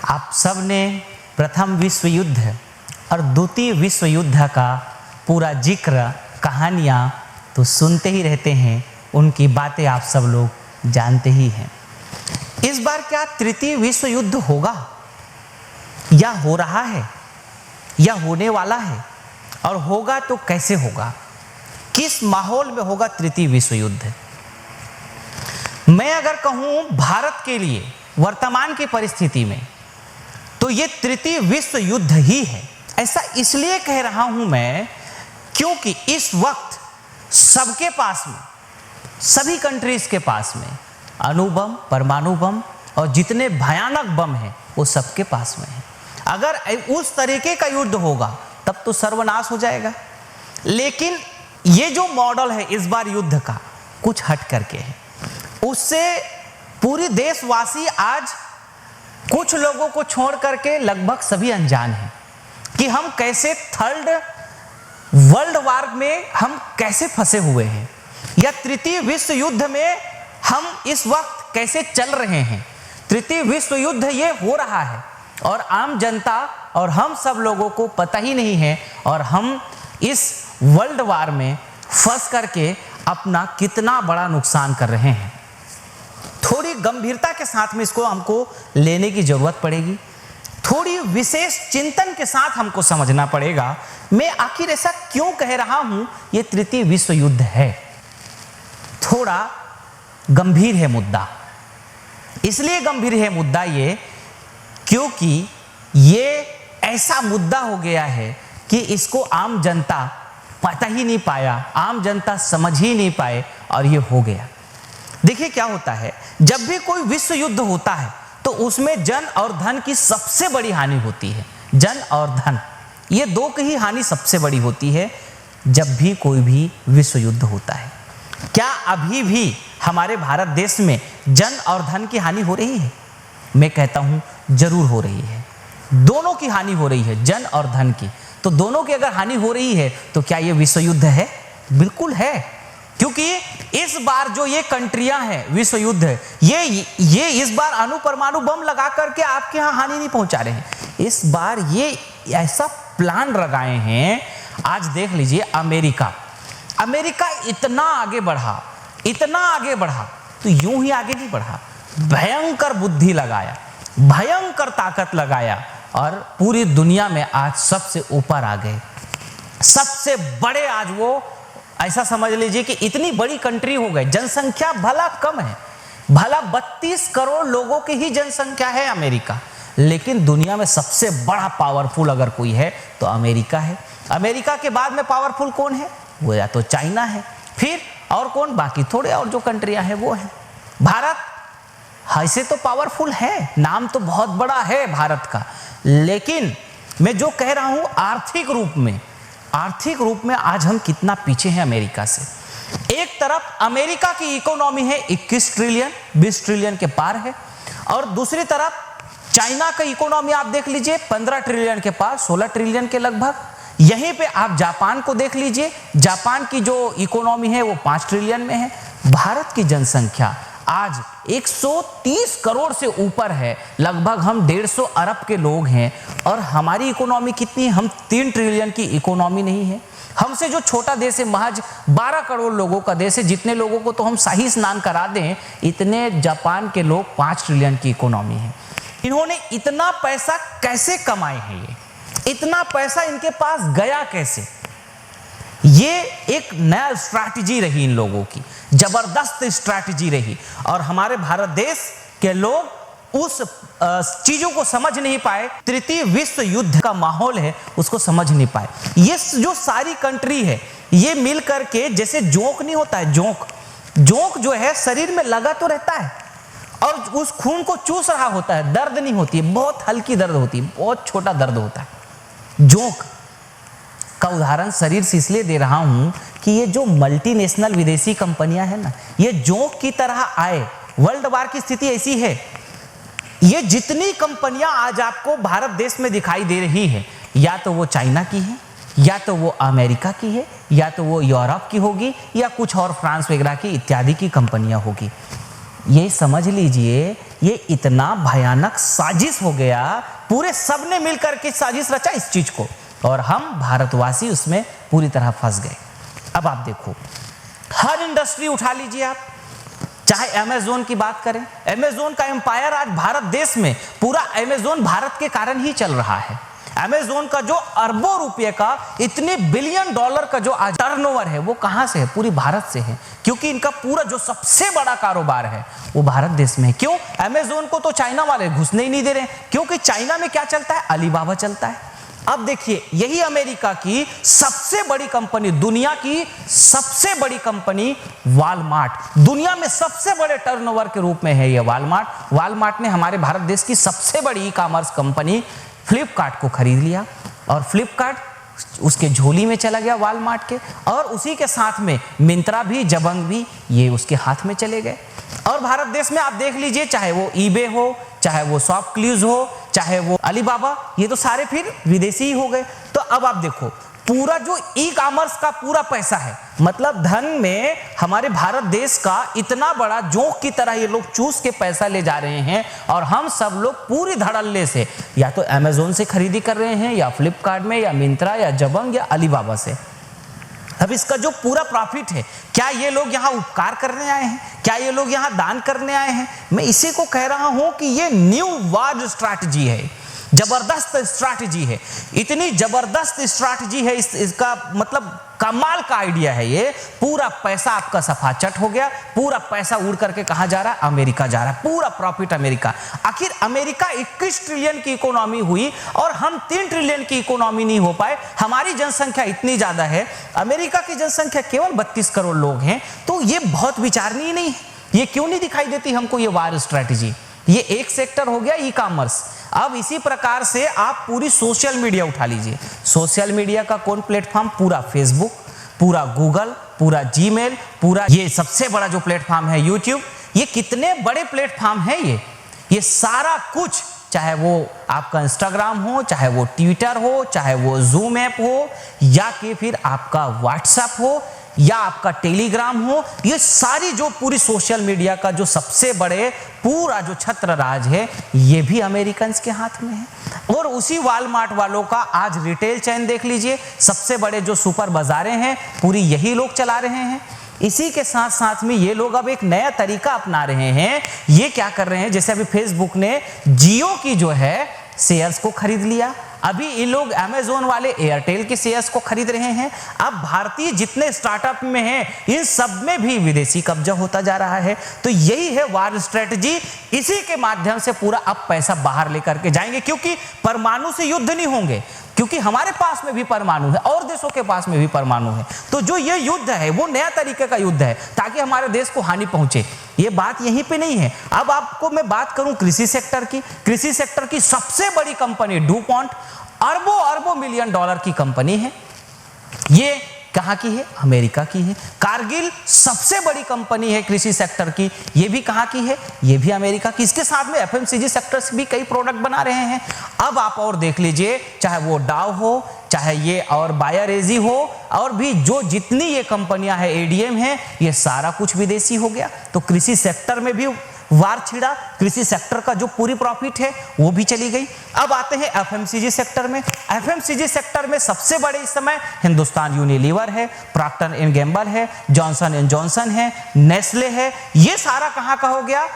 आप सब ने प्रथम विश्व युद्ध और द्वितीय विश्व युद्ध का पूरा जिक्र, कहानियाँ तो सुनते ही रहते हैं, उनकी बातें आप सब लोग जानते ही हैं। इस बार क्या तृतीय विश्व युद्ध होगा या हो रहा है या होने वाला है, और होगा तो कैसे होगा, किस माहौल में होगा तृतीय विश्व युद्ध? मैं अगर कहूं भारत के लिए वर्तमान की परिस्थिति में तो ये तृतीय विश्व युद्ध ही है। ऐसा इसलिए कह रहा हूं मैं क्योंकि इस वक्त सबके पास में, सभी कंट्रीज के पास में अणुबम, परमाणु बम और जितने भयानक बम हैं वो सबके पास में है। अगर उस तरीके का युद्ध होगा तब तो सर्वनाश हो जाएगा। लेकिन ये जो मॉडल है इस बार युद्ध का कुछ हट करके है। उससे पूरी देशवासी आज कुछ लोगों को छोड़ करके लगभग सभी अनजान हैं कि हम कैसे थर्ड वर्ल्ड वार में हम कैसे फंसे हुए हैं, या तृतीय विश्व युद्ध में हम इस वक्त कैसे चल रहे हैं। तृतीय विश्व युद्ध ये हो रहा है और आम जनता और हम सब लोगों को पता ही नहीं है, और हम इस वर्ल्ड वार में फंस करके अपना कितना बड़ा नुकसान कर रहे हैं। थोड़ी गंभीरता के साथ में इसको हमको लेने की जरूरत पड़ेगी, थोड़ी विशेष चिंतन के साथ हमको समझना पड़ेगा मैं आखिर ऐसा क्यों कह रहा हूं ये तृतीय विश्व युद्ध है। थोड़ा गंभीर है मुद्दा, इसलिए गंभीर है मुद्दा ये क्योंकि ये ऐसा मुद्दा हो गया है कि इसको आम जनता पता ही नहीं पाया, आम जनता समझ ही नहीं पाए और ये हो गया। देखिए क्या होता है, जब भी कोई विश्व युद्ध होता है तो उसमें जन और धन की सबसे बड़ी हानि होती है। जन और धन, ये दो की ही हानि सबसे बड़ी होती है जब भी कोई भी विश्व युद्ध होता है। क्या अभी भी हमारे भारत देश में जन और धन की हानि हो रही है? मैं कहता हूं जरूर हो रही है। दोनों की हानि हो रही है, जन और धन की। तो दोनों की अगर हानि हो रही है तो क्या ये विश्व युद्ध है? बिल्कुल है, क्योंकि इस बार जो ये कंट्रियां हैं विश्व युद्ध है, ये इस बार अणु परमाणु बम लगा करके आपके यहां हानि नहीं पहुंचा रहे हैं। इस बार ये ऐसा प्लान लगाए हैं। आज देख लीजिए अमेरिका इतना आगे बढ़ा तो यूं ही आगे नहीं बढ़ा, भयंकर बुद्धि लगाया, भयंकर ताकत लगाया और पूरी दुनिया में आज सबसे ऊपर आ गए। सबसे बड़े आज वो, ऐसा समझ लीजिए कि इतनी बड़ी कंट्री हो गए। जनसंख्या भला कम है, भला 32 करोड़ लोगों की ही जनसंख्या है अमेरिका, लेकिन दुनिया में सबसे बड़ा पावरफुल अगर कोई है तो अमेरिका है। अमेरिका के बाद में पावरफुल कौन है? वो या तो चाइना है, फिर और कौन? बाकी थोड़े और जो कंट्रियां हैं वो है। भारत ऐसे तो पावरफुल है, नाम तो बहुत बड़ा है भारत का, लेकिन मैं जो कह रहा हूं आर्थिक रूप में आज हम कितना पीछे हैं अमेरिका से। एक तरफ अमेरिका की इकोनॉमी है 21 ट्रिलियन, 20 ट्रिलियन के पार है, और दूसरी तरफ चाइना का इकोनॉमी आप देख लीजिए 15 ट्रिलियन के पार, 16 ट्रिलियन के लगभग। यहीं पे आप जापान को देख लीजिए, जापान की जो इकोनॉमी है वो 5 ट्रिलियन में है। भारत की जनसंख्या आज 130 करोड़ से ऊपर है, लगभग हम 150 अरब के लोग हैं, और हमारी इकोनॉमी कितनी है? हम 3 ट्रिलियन की इकोनॉमी नहीं है। हमसे जो छोटा देश है, महज 12 करोड़ लोगों का देश है, जितने लोगों को तो हम शाही स्नान करा दें, इतने जापान के लोग 5 ट्रिलियन की इकोनॉमी है। इन्होंने इतना पैसा कैसे कमाए हैं? ये इतना पैसा इनके पास गया कैसे? ये एक नया स्ट्रैटेजी रही इन लोगों की, जबरदस्त स्ट्रैटेजी रही, और हमारे भारत देश के लोग उस चीजों को समझ नहीं पाए। तृतीय विश्व युद्ध का माहौल है उसको समझ नहीं पाए। ये जो सारी कंट्री है ये मिल करके, जैसे जोंक नहीं होता है, जोंक जो है शरीर में लगा तो रहता है और उस खून को चूस रहा होता है, दर्द नहीं होती है, बहुत हल्की दर्द होती है, बहुत छोटा दर्द होता है। जोंक का उदाहरण शरीर से इसलिए दे रहा हूं कि ये जो मल्टीनेशनल विदेशी कंपनियां हैं ना, ये जोंक की तरह आए। वर्ल्ड वार की स्थिति ऐसी है, ये जितनी कंपनियां आज आपको भारत देश में दिखाई दे रही है, या तो वो चाइना की है, या तो वो अमेरिका की है, या तो वो यूरोप की होगी, या कुछ और फ्रांस वगैरह की इत्यादि की कंपनियां होगी। ये समझ लीजिए ये इतना भयानक साजिश हो गया, पूरे सब ने मिलकर के साजिश रचा इस चीज को, और हम भारतवासी उसमें पूरी तरह फंस गए। अब आप देखो, हर इंडस्ट्री उठा लीजिए आप, चाहे अमेज़न की बात करें, अमेज़न का एम्पायर आज भारत देश में, पूरा अमेज़न भारत के कारण ही चल रहा है। अमेज़न का जो अरबों रुपए का, इतने बिलियन डॉलर का जो आज टर्नओवर है, वो कहां से है? पूरी भारत से है, क्योंकि इनका पूरा जो सबसे बड़ा कारोबार है वो भारत देश में है। क्यों? अमेज़न को तो चाइना वाले घुसने ही नहीं दे रहे, क्योंकि चाइना में क्या चलता है? अलीबाबा चलता है। अब देखिए, यही अमेरिका की सबसे बड़ी कंपनी, दुनिया की सबसे बड़ी कंपनी वॉलमार्ट, दुनिया में सबसे बड़े टर्नओवर के रूप में है ये वॉलमार्ट। वॉलमार्ट ने हमारे भारत देश की सबसे बड़ी ई कॉमर्स कंपनी फ्लिपकार्ट को खरीद लिया, और फ्लिपकार्ट उसके झोली में चला गया वॉलमार्ट के, और उसी के साथ में मिंत्रा भी, जबंग भी, ये उसके हाथ में चले गए। और भारत देश में आप देख लीजिए, चाहे वो ईबे हो, चाहे वो शॉपक्लूज हो, चाहे वो अलीबाबा, ये तो सारे फिर विदेशी ही हो गए। तो अब आप देखो, पूरा जो ई कॉमर्स का पूरा पैसा है, मतलब धन में हमारे भारत देश का इतना बड़ा जोंक की तरह ये लोग चूस के पैसा ले जा रहे हैं, और हम सब लोग पूरी धड़ल्ले से या तो अमेज़न से खरीदी कर रहे हैं, या फ्लिपकार्ट में, या मिंत्रा, या जबंग, या अलीबाबा से। अब इसका जो पूरा प्रॉफिट है, क्या ये लोग यहाँ उपकार करने आए हैं? क्या ये लोग यहाँ दान करने आए हैं? मैं इसी को कह रहा हूं कि ये न्यू वर्ल्ड स्ट्रैटेजी है, जबरदस्त स्ट्रैटेजी है, इतनी जबरदस्त स्ट्रैटेजी है, इसका मतलब कमाल का आइडिया है ये। पूरा पैसा आपका सफाचट हो गया, पूरा पैसा उड़ करके कहां जा रहा है? अमेरिका जा रहा है, पूरा प्रॉफिट अमेरिका। आखिर अमेरिका 21 ट्रिलियन की इकोनॉमी हुई और हम 3 ट्रिलियन की इकोनॉमी नहीं हो पाए। हमारी जनसंख्या इतनी ज्यादा है, अमेरिका की जनसंख्या केवल 32 करोड़ लोग हैं। तो ये बहुत विचारणीय नहीं है? ये क्यों नहीं दिखाई देती हमको ये वार स्ट्रैटेजी? ये एक सेक्टर हो गया ई कॉमर्स। अब इसी प्रकार से आप पूरी सोशल मीडिया उठा लीजिए। सोशल मीडिया का कौन प्लेटफॉर्म? पूरा फेसबुक, पूरा गूगल, पूरा जीमेल, पूरा ये सबसे बड़ा जो प्लेटफॉर्म है यूट्यूब। ये कितने बड़े प्लेटफॉर्म है ये सारा कुछ, चाहे वो आपका इंस्टाग्राम हो, चाहे वो ट्विटर हो, चाहे वो जूम ऐप हो, या कि फिर आपका व्हाट्सएप हो, या आपका टेलीग्राम हो, ये सारी जो पूरी सोशल मीडिया का जो सबसे बड़े पूरा जो छत्र राज है, ये भी अमेरिकन के हाथ में है। और उसी वॉलमार्ट वालों का आज रिटेल चेन देख लीजिए, सबसे बड़े जो सुपर बाजारें हैं पूरी यही लोग चला रहे हैं। इसी के साथ साथ में ये लोग अब एक नया तरीका अपना रहे हैं। ये क्या कर रहे हैं? जैसे अभी फेसबुक ने जियो की जो है शेयर्स को खरीद लिया, अभी ये लोग अमेज़न वाले एयरटेल के शेयर्स को खरीद रहे हैं। अब भारतीय जितने स्टार्टअप में हैं, इन सब में भी विदेशी कब्जा होता जा रहा है। तो यही है वार स्ट्रेटजी। इसी के माध्यम से पूरा अब पैसा बाहर लेकर के जाएंगे, क्योंकि परमाणु से युद्ध नहीं होंगे, क्योंकि हमारे पास में भी परमाणु है और देशों के पास में भी परमाणु है। तो जो ये युद्ध है वो नया तरीके का युद्ध है, ताकि हमारे देश को हानि पहुंचे। ये बात यहीं पे नहीं है। अब आपको मैं बात करूं कृषि सेक्टर की। कृषि सेक्टर की सबसे बड़ी कंपनी डुपॉन्ट, अरबों अरबों मिलियन डॉलर की कंपनी है। ये कहां की है? अमेरिका की है। कारगिल सबसे बड़ी कंपनी है कृषि सेक्टर की, ये भी कहां की है? ये भी अमेरिका की। इसके साथ में एफएमसीजी सेक्टर से भी कई प्रोडक्ट बना रहे हैं। अब आप और देख लीजिए, चाहे वो डाव हो, चाहे ये और बायर एजी हो, और भी जो जितनी ये कंपनियां हैं, एडीएम है, ये सारा कुछ विदेशी हो गया। तो कृषि सेक्टर में भी वार छिड़ा, कृषि सेक्टर का जो पूरी प्रॉफिट है वो भी चली गई। अब आते हैं एफएमसीजी सेक्टर में। एफएमसीजी सेक्टर में सबसे बड़े इस समय हिंदुस्तान यूनिलीवर है, प्रॉक्टर एंड गैम्बल है, जॉनसन एंड जॉनसन है, नेस्ले है। ये सारा कहां का हो गया?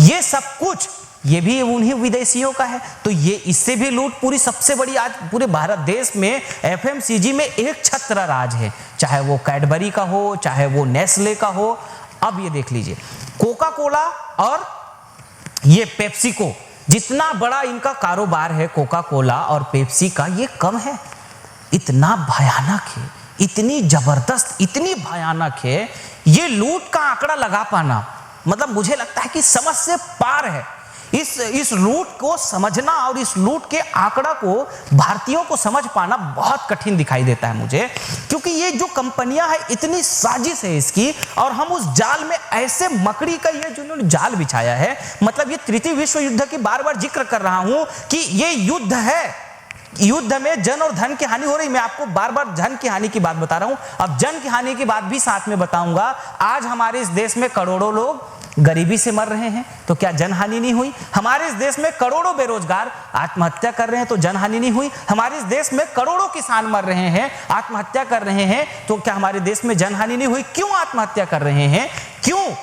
ये सब कुछ ये भी उन्हीं विदेशियों का है। तो ये इससे भी लूट पूरी सबसे बड़ी आज पूरे भारत देश में एफएमसीजी में एक छत्र राज है, चाहे वो कैडबरी का हो, चाहे वो नेस्ले का हो। अब ये देख लीजिए, कोका कोला और ये पेप्सी को, जितना बड़ा इनका कारोबार है कोका कोला और पेप्सी का, ये कम है? इतना भयानक है, इतनी जबरदस्त, इतनी भयानक है। ये लूट का आंकड़ा लगा पाना, मतलब मुझे लगता है कि समझ से पार है। इस लूट को समझना और इस लूट के आंकड़ा को भारतीयों को समझ पाना बहुत कठिन दिखाई देता है मुझे, क्योंकि ये जो कंपनियां हैं, इतनी साजिश है इसकी, और हम उस जाल में ऐसे मकड़ी का ये जो जाल बिछाया है। मतलब ये तृतीय विश्व युद्ध की बार बार जिक्र कर रहा हूं कि ये युद्ध है, युद्ध में जन और धन की हानि हो रही। मैं आपको बार बार जन की हानि की बात बता रहा हूं, अब जन की हानि की बात भी साथ में बताऊंगा। आज हमारे इस देश में करोड़ों लोग गरीबी से मर रहे हैं तो क्या जनहानि नहीं हुई? हमारे इस देश में करोड़ों बेरोजगार आत्महत्या कर रहे हैं तो जनहानि नहीं हुई? हमारे इस देश में करोड़ों किसान मर रहे हैं, आत्महत्या कर रहे हैं, तो क्या हमारे देश में जनहानि नहीं हुई? क्यों आत्महत्या कर रहे हैं? क्यों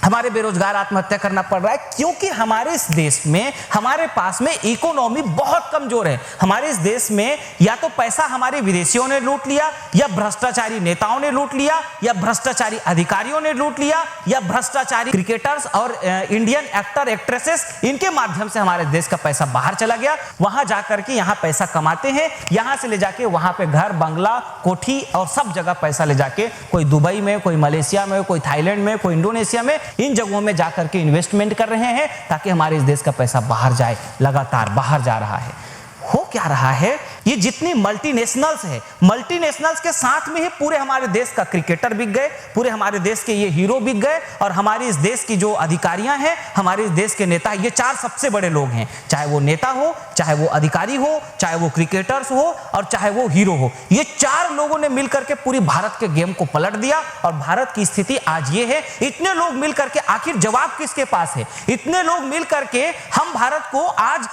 हमारे बेरोजगार आत्महत्या करना पड़ रहा है? क्योंकि हमारे इस देश में, हमारे पास में इकोनॉमी बहुत कमजोर है। हमारे इस देश में या तो पैसा हमारे विदेशियों ने लूट लिया, या भ्रष्टाचारी नेताओं ने लूट लिया, या भ्रष्टाचारी अधिकारियों ने लूट लिया, या भ्रष्टाचारी क्रिकेटर्स और इंडियन एक्टर एक्ट्रेसेस, इनके माध्यम से हमारे देश का पैसा बाहर चला गया। वहां जाकर के यहाँ पैसा कमाते हैं, यहां से ले जाके वहां पे घर, बंगला, कोठी और सब जगह पैसा ले जाके कोई दुबई में, कोई मलेशिया में, कोई थाईलैंड में, कोई इंडोनेशिया में, इन जगहों में जाकर के इन्वेस्टमेंट कर रहे हैं ताकि हमारे इस देश का पैसा बाहर जाए। लगातार बाहर जा रहा है। हो क्या रहा है? ये जितनी मल्टीनेशनल्स है, मल्टीनेशनल्स के साथ में ही पूरे हमारे देश का क्रिकेटर बिक गए, पूरे हमारे देश के ये हीरो बिक गए, और हमारे इस देश की जो अधिकारियां हैं, हमारे इस देश के नेता, ये चार सबसे बड़े लोग हैं। चाहे वो नेता हो, चाहे वो अधिकारी हो, चाहे वो क्रिकेटर्स हो, और चाहे वो हीरो हो, ये चार लोगों ने मिलकर के पूरी भारत के गेम को पलट दिया। और भारत की स्थिति आज ये है। इतने लोग मिलकर के आखिर जवाब किसके पास है? इतने लोग मिलकर के हम भारत को आज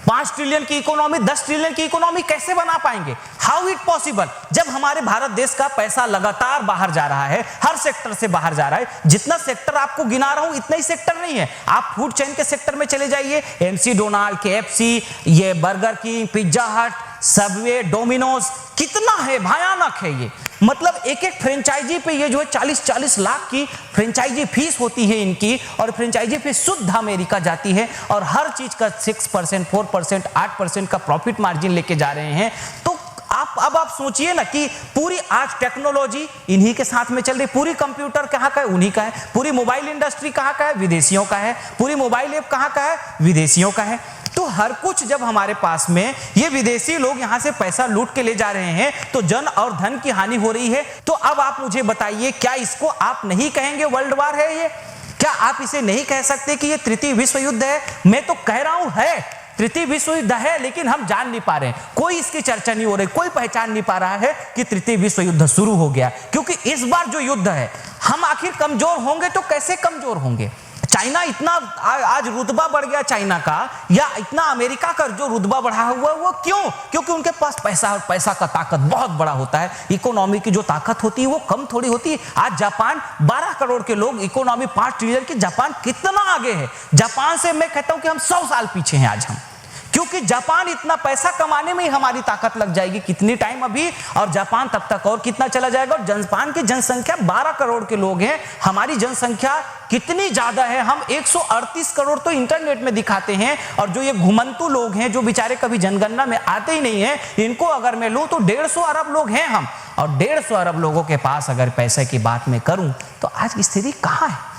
5 ट्रिलियन की इकोनॉमी, 10 ट्रिलियन की इकोनॉमी कैसे बना पाएंगे? How it possible? जब हमारे भारत देश का पैसा लगातार बाहर जा रहा है, हर सेक्टर से बाहर जा रहा है। जितना सेक्टर आपको गिना रहा हूं इतना ही सेक्टर नहीं है। आप फूड चेन के सेक्टर में चले जाइए, एमसी डोनाल्ड, केएफसी, ये बर्गर किंग, पिज्जा हट, सबवे, डोमिनोज, कितना है, भयानक है ये। मतलब एक एक फ्रेंचाइजी पे ये जो है 40-40 लाख की फ्रेंचाइजी फीस होती है इनकी, और फ्रेंचाइजी फीस शुद्ध अमेरिका जाती है, और हर चीज का 6%, 4%, 8% का प्रॉफिट मार्जिन लेके जा रहे हैं। तो अब आप सोचिए ना कि पूरी आज टेक्नोलॉजी इन्हीं के साथ में चल रही। पूरी कंप्यूटर कहाँ का है? उन्हीं का है। पूरी मोबाइल इंडस्ट्री कहाँ का है? विदेशियों का है। पूरी मोबाइल ऐप कहाँ का है? विदेशियों का है। तो हर कुछ जब हमारे पास में ये विदेशी लोग यहां से पैसा लूट के ले जा रहे हैं तो जन और धन की हानि हो रही है। तो अब आप मुझे बताइए, क्या इसको आप नहीं कहेंगे वर्ल्ड वार है ये? क्या आप इसे नहीं कह सकते कि ये तृतीय विश्व युद्ध है? मैं तो कह रहा हूं है, तृतीय विश्व युद्ध है, लेकिन हम जान नहीं पा रहे हैं। कोई इसकी चर्चा नहीं हो रही, कोई पहचान नहीं पा रहा है कि तृतीय विश्व युद्ध शुरू हो गया। क्योंकि इस बार जो युद्ध है, हम आखिर कमजोर होंगे तो कैसे कमजोर होंगे? चाइना इतना आज रुतबा बढ़ गया चाइना का, या इतना अमेरिका का जो रुतबा बढ़ा हुआ है वो क्यों? क्योंकि उनके पास पैसा का ताकत बहुत बड़ा होता है। इकोनॉमी की जो ताकत होती है वो कम थोड़ी होती है। आज जापान 12 करोड़ के लोग, इकोनॉमी 5 ट्रिलियन की, जापान कितना आगे है? जापान से मैं कहता हूं कि हम 100 साल पीछे हैं आज हम, क्योंकि जापान इतना पैसा कमाने में ही हमारी ताकत लग जाएगी कितनी टाइम अभी, और जापान तब तक और कितना चला जाएगा। और जापान की जनसंख्या 12 करोड़ के लोग हैं, हमारी जनसंख्या कितनी ज्यादा है? हम 138 करोड़ तो इंटरनेट में दिखाते हैं, और जो ये घुमंतु लोग हैं जो बेचारे कभी जनगणना में आते ही नहीं है, इनको अगर मैं लूं तो 150 अरब लोग हैं हम। और 150 अरब लोगों के पास अगर पैसे की बात मैं करूं तो आज की स्थिति कहां है?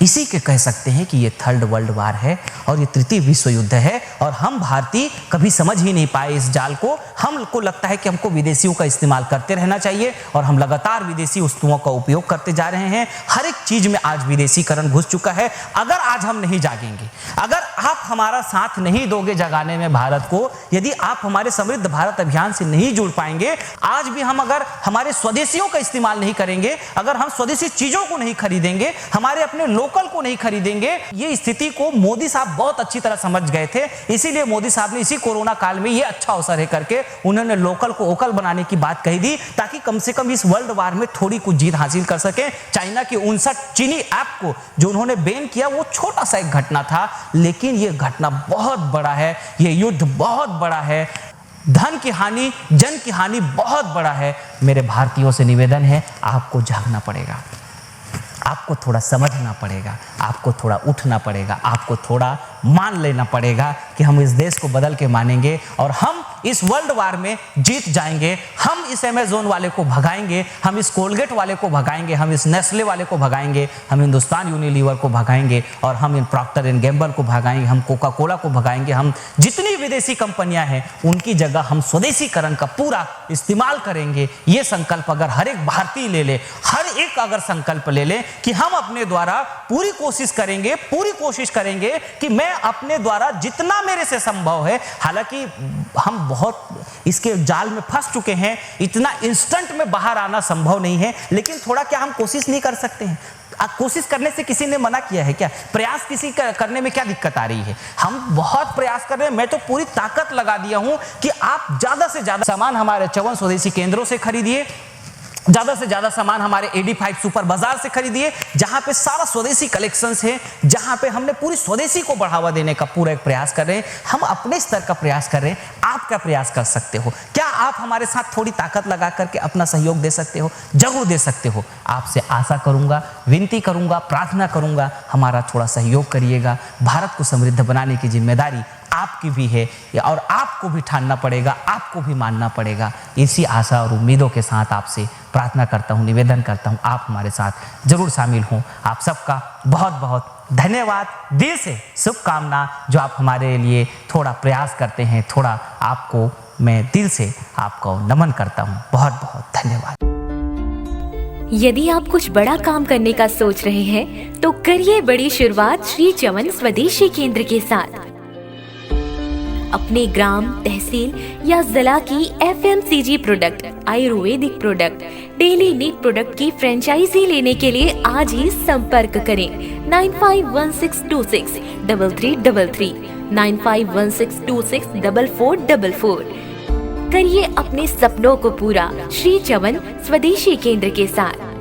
इसी के कह सकते हैं कि ये थर्ड वर्ल्ड वार है और ये तृतीय विश्व युद्ध है। और हम भारतीय कभी समझ ही नहीं पाए इस जाल को। हमको लगता है कि हमको विदेशियों का इस्तेमाल करते रहना चाहिए, और हम लगातार विदेशी वस्तुओं का उपयोग करते जा रहे हैं। हर एक चीज में आज विदेशीकरण घुस चुका है। अगर आज हम नहीं जागेंगे, अगर आप हमारा साथ नहीं दोगे जगाने में भारत को, यदि आप हमारे समृद्ध भारत अभियान से नहीं जुड़ पाएंगे, आज भी हम अगर हमारे स्वदेशियों का इस्तेमाल नहीं करेंगे, अगर हम स्वदेशी चीजों को नहीं खरीदेंगे, हमारे अपने लोकल को नहीं खरीदेंगे, ये स्थिति को मोदी साहब बहुत अच्छी तरह समझ गए थे। इसीलिए मोदी साहब ने इसी कोरोना काल में ये अच्छा अवसर है करके उन्होंने लोकल को ओकल बनाने की बात कही दी, ताकि कम से कम इस वर्ल्ड वार में थोड़ी कुछ जीत हासिल कर सके। चाइना की 59 चीनी ऐप को जो उन्होंने बैन किया वो छोटा सा एक घटना था, लेकिन ये घटना बहुत बड़ा है, ये युद्ध बहुत बड़ा है, धन की हानि, जन की हानि बहुत बड़ा है। मेरे भारतीयों से निवेदन है, आपको जागना पड़ेगा, आपको थोड़ा समझना पड़ेगा, आपको थोड़ा उठना पड़ेगा, आपको थोड़ा मान लेना पड़ेगा कि हम इस देश को बदल के मानेंगे और हम इस वर्ल्ड वार में जीत जाएंगे। हम इस अमेज़न वाले को भगाएंगे, हम इस कोलगेट वाले को भगाएंगे, हम इस नेस्ले वाले को भगाएंगे, हम हिंदुस्तान यूनिलीवर को भगाएंगे, और हम इन प्रॉक्टर एंड गैम्बल को भगाएंगे, हम कोका कोला को भगाएंगे। हम जितनी विदेशी कंपनियां हैं उनकी जगह हम स्वदेशीकरण का पूरा इस्तेमाल करेंगे। ये संकल्प अगर हर एक भारतीय ले ले, हर एक अगर संकल्प ले ले कि हम अपने द्वारा पूरी कोशिश करेंगे कि मैं अपने द्वारा जितना मेरे से संभव है, हालांकि हम बहुत इसके जाल में फंस चुके हैं, इतना इंस्टेंट में बाहर आना संभव नहीं है, लेकिन थोड़ा क्या हम कोशिश नहीं कर सकते हैं? कोशिश करने से किसी ने मना किया है क्या? प्रयास किसी करने में क्या दिक्कत आ रही है? हम बहुत प्रयास कर रहे हैं। मैं तो पूरी ताकत लगा दिया हूं कि आप ज्यादा से ज्यादा सामान हमारे 54 स्वदेशी केंद्रों से खरीदिए, ज्यादा से ज्यादा सामान हमारे AD5 सुपर बाजार से खरीदिए, जहां पे सारा स्वदेशी कलेक्शंस है, जहां पे हमने पूरी स्वदेशी को बढ़ावा देने का पूरा एक प्रयास कर रहे हैं। हम अपने स्तर का प्रयास कर रहे हैं, आप क्या प्रयास कर सकते हो? क्या आप हमारे साथ थोड़ी ताकत लगा करके अपना सहयोग दे सकते हो? जरूर दे सकते हो। आपसे आशा करूंगा, विनती करूंगा, प्रार्थना करूंगा, हमारा थोड़ा सहयोग करिएगा। भारत को समृद्ध बनाने की जिम्मेदारी आपकी भी है और आपको भी ठानना पड़ेगा, आपको भी मानना पड़ेगा। इसी आशा और उम्मीदों के साथ आपसे प्रार्थना करता हूँ, निवेदन करता हूँ, आप हमारे साथ जरूर शामिल हों। आप सबका बहुत बहुत धन्यवाद, दिल से शुभकामना। जो आप हमारे लिए थोड़ा प्रयास करते हैं, थोड़ा आपको मैं दिल से आपको नमन करता हूँ। बहुत बहुत धन्यवाद। यदि आप कुछ बड़ा काम करने का सोच रहे हैं तो करिए बड़ी शुरुआत श्री चमन स्वदेशी केंद्र के साथ। अपने ग्राम, तहसील या जिला की FMCG product, Ayurvedic product, daily need product की फ्रेंचाइजी लेने के लिए आज ही संपर्क करें 9516263333, 9516264444। करिए अपने सपनों को पूरा श्री चमन स्वदेशी केंद्र के साथ।